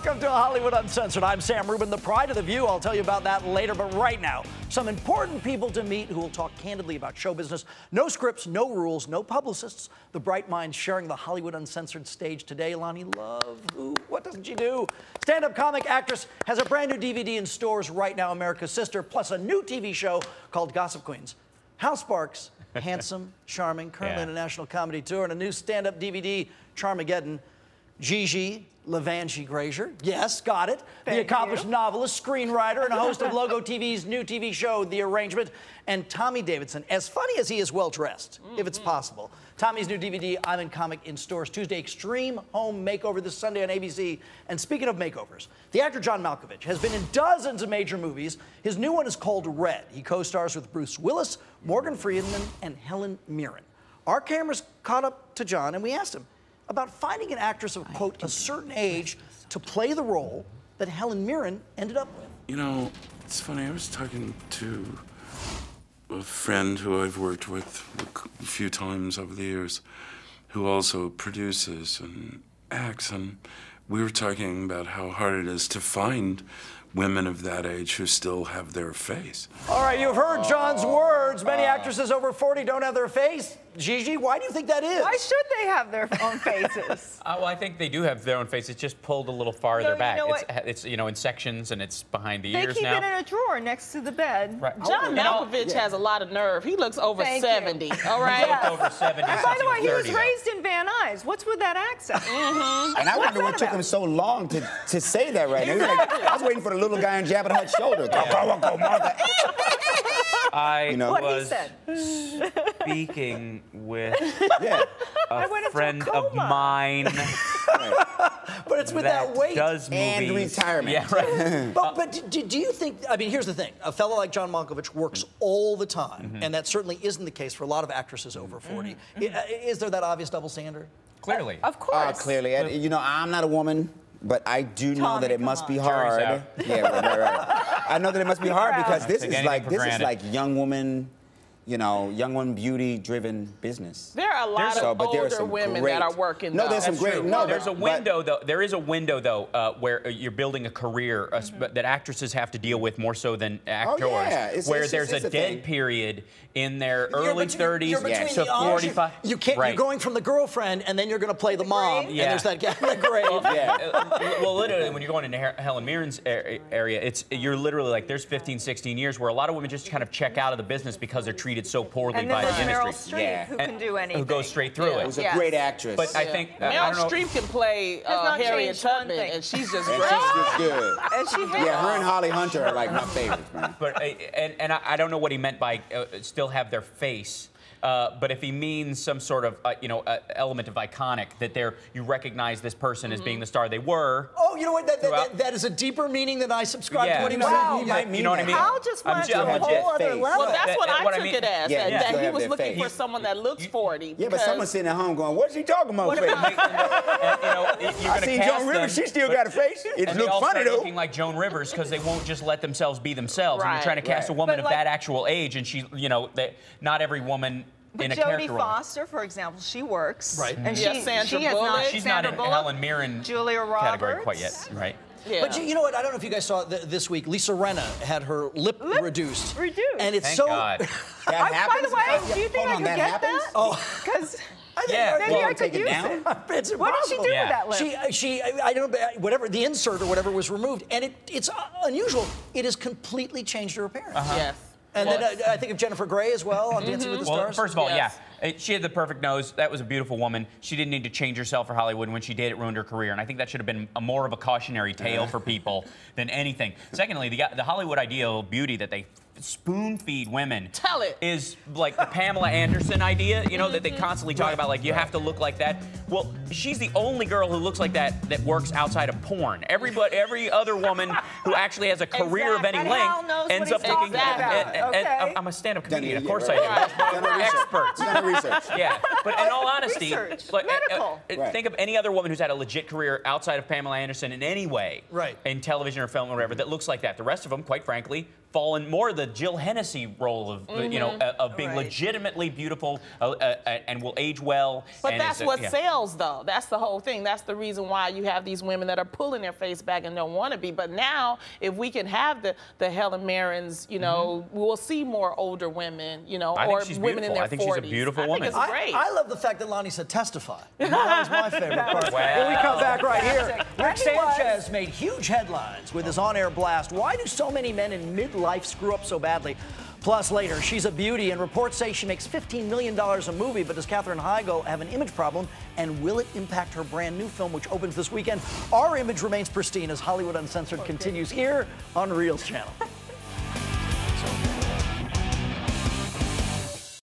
Welcome to Hollywood Uncensored. I'm Sam Rubin, the pride of the View. I'll tell you about that later, but right now, some important people to meet who will talk candidly about show business. No scripts, no rules, no publicists. The bright minds sharing the Hollywood Uncensored stage today. Loni Love, what doesn't she do? Stand-up comic actress has a brand new DVD in stores right now, America's Sister, plus a new TV show called Gossip Queens. Hal Sparks, handsome, charming, currently on a national comedy tour, and a new stand-up DVD, Charmageddon. Gigi Levangie Grazer, yes, got it. The accomplished novelist, screenwriter, and host of Logo TV's new TV show, The Arrangement. And Tommy Davidson, as funny as he is well-dressed, if it's possible. Tommy's new DVD, I'm in Comic, in stores Tuesday. Extreme Home Makeover this Sunday on ABC. And speaking of makeovers, the actor John Malkovich has been in dozens of major movies. His new one is called Red. He co-stars with Bruce Willis, Morgan Freeman, and Helen Mirren. Our cameras caught up to John, and we asked him about finding an actress of, quote, a certain age to play the role that Helen Mirren ended up with. You know, it's funny, I was talking to a friend who I've worked with a few times over the years, who also produces and acts, and we were talking about how hard it is to find women of that age who still have their face. All right, you've heard John's words. Many actresses over 40 don't have their face. Gigi, why do you think that is? Why should they have their own faces? Well, I think they do have their own face. It's just pulled a little farther back. You know it's you know, in sections, and it's behind the ears now. They keep it in a drawer next to the bed. Right. John Malkovich has a lot of nerve. He looks over 70, all right? He looked over 70 And by the way, he was 30, raised in Van Nuys. What's with that accent? And I wonder what took him so long to say that right now. He was like, I was waiting for the little guy on Jabba the Hutt's shoulder. I was speaking with a friend of mine. But it's with that weight. Does movies. And retirement. Yeah, right. But do you think, I mean, here's the thing. A fellow like John Malkovich works all the time, and that certainly isn't the case for a lot of actresses over 40. Is there that obvious double standard? Clearly. Of course. Clearly. You know, I'm not a woman, but I do know Tommy, that it come must on. be Jury's hard. out. Yeah, right. I know that it must be hard because this Take is anything like for young woman, you know, young woman beauty-driven business. There are a lot of older women that are working. No, there's some great. No, there's a window though. There is a window though where you're building a career that actresses have to deal with more so than actors. Where there's a dead period in their early 30s to 45. You can't. You're going from the girlfriend, and then you're going to play the mom. And there's that gap in the grave. Well, literally, when you're going into Helen Mirren's area, you're literally like there's 15, 16 years where a lot of women just kind of check out of the business because they're treated so poorly by the Meryl industry. Streep, who can do anything. Who goes straight through it. Who's a great actress. But I think Meryl Streep can play Harriet Tubman, and she's just great. She's just good. And she her and Holly Hunter are like my favorites, man. But and I don't know what he meant by still have their face. But if he means some sort of, element of iconic, that you recognize this person as being the star they were. Oh, you know what? That is a deeper meaning than I subscribe to what he was saying. You know what I mean? Hal just went to a whole other level. Well, that's what I took it as, that he was looking for face. someone that looks 40. Yeah, but someone's sitting at home going, what's he talking about? I see Joan Rivers, she still got a face. It looks funny, though. Looking like Joan Rivers because they won't just let themselves be themselves. And you're trying to cast a woman of that actual age, and she, not every woman in a character role. Jodie Foster, for example, she works. Right. And Sandra Bullock. She's not in Helen Mirren Julia category Roberts. quite yet, right? Yeah. But you know what? I don't know if you guys saw this week. Lisa Rinna had her lip reduced. And it's Thank so. God. That happens? By the way, do you think I could get that? Oh. Because maybe I could use it. It's What did she do with that lip? I don't know, whatever, the insert or whatever was removed, and it's unusual. It has completely changed her appearance. Yes. And then I think of Jennifer Grey as well on Dancing with the Stars. First of all, she had the perfect nose. That was a beautiful woman. She didn't need to change herself for Hollywood. When she did, it ruined her career. And I think that should have been more of a cautionary tale for people than anything. Secondly, the Hollywood ideal beauty that they spoon feed women is like the Pamela Anderson idea, that they constantly talk about, like, you have to look like that. Well, she's the only girl who looks like that works outside of porn. Every other woman who actually has a career of any length ends up looking. And I'm a stand-up comedian, of course I do. Experts. Done research. Yeah. But in all honesty, medical. Think of any other woman who's had a legit career outside of Pamela Anderson in any way, in television or film or whatever, that looks like that. The rest of them, quite frankly, fall in more the Jill Hennessy role of of being legitimately beautiful and will age well. But that's what sells, though. That's the whole thing. That's the reason why you have these women that are pulling their face back and don't want to be. But now, if we can have the Helen Mirrens, we'll see more older women, or women in their 40s. I think she's a beautiful woman. I think it's great. I love the fact that Lonnie said testify. That was my favorite part. When we come back right here, Rick Sanchez made huge headlines with his on-air blast. Why do so many men in midlife screw up so badly? Plus, later, she's a beauty, and reports say she makes $15 million a movie, but does Katherine Heigl have an image problem, and will it impact her brand new film, which opens this weekend? Our image remains pristine as Hollywood Uncensored continues here on ReelzChannel.